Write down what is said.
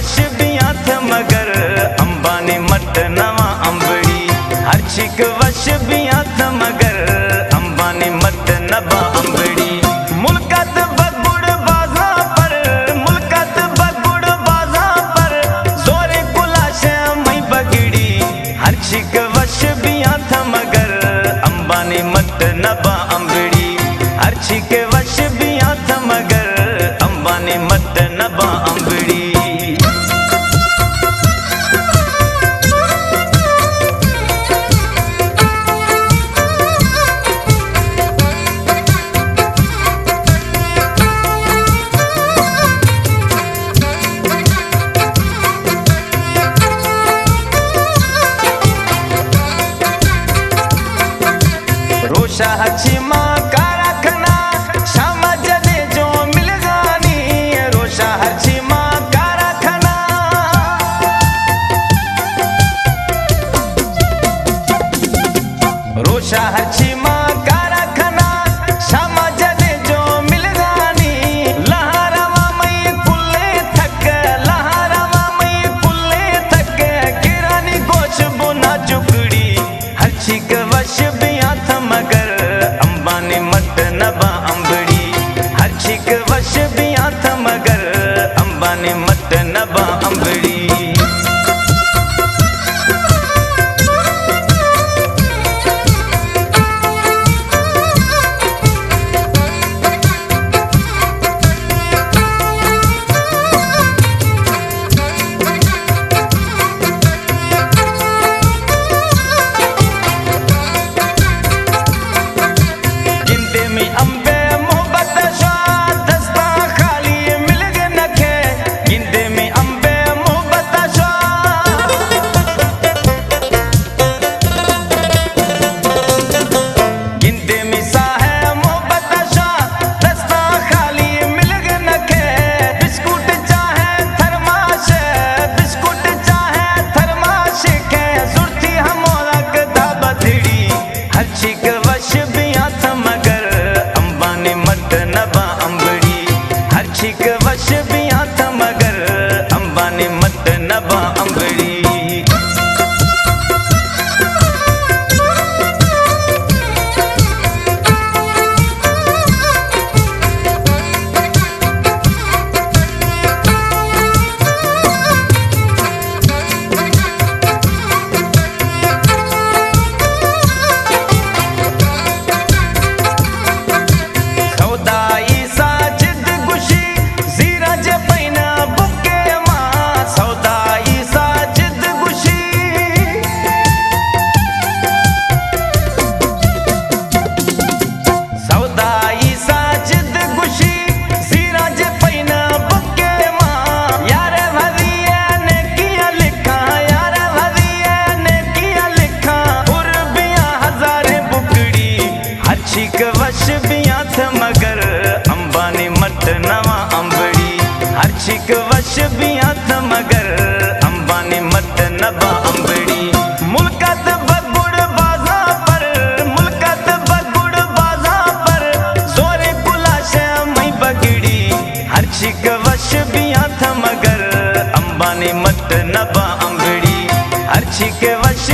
वश बिया थ मगर अंबानी मट नवा अंबड़ी। हर छिक वश बिया थ मगर अंबानी मट नवा अंबड़ी। मुल्कत बगुड़ बाजा पर, मुल्कत बगुड़ बाजा पर जोरे कुलाश मई बगड़ी। हर छिक वश बिया थ मगर अंबानी मट नवा अंबड़ी। हर छिक वश बिया थ मगर अंबानी मट नवा अंबड़ी। रोशा हची माँ का रखना शाम जने जो मिल गानी। रोशा हची माँ का रखना, रोशा हची माँ का रखना शाम जने जो मिल गानी। लहरावा मई कुल्ले थक, लहरावा मई कुल्ले थक किरानी गोश बुना चुकड़ी। हर छिक वश बिया थ मगर अंबानी मट नवा अंबड़ी। हर छिक वश बिया थ मगर अंबानी मट नवा अंबड़ी। छिक वश बिया थ मगर अंबानी मट नवा अंबड़ी। छिक वश बिया थ मगर अंबानी मट नवा अंबड़ी। हर छिक वश बिया थ मगर अंबानी मट नवा अंबड़ी। मुल्कत बगुड़ बाजा पर, मुल्कत बगुड़ बाजा पर जोरे कुलाश मई बगड़ी। हर छिक वश बिया थ मगर अंबानी मट नवा अंबड़ी। हर छिक वश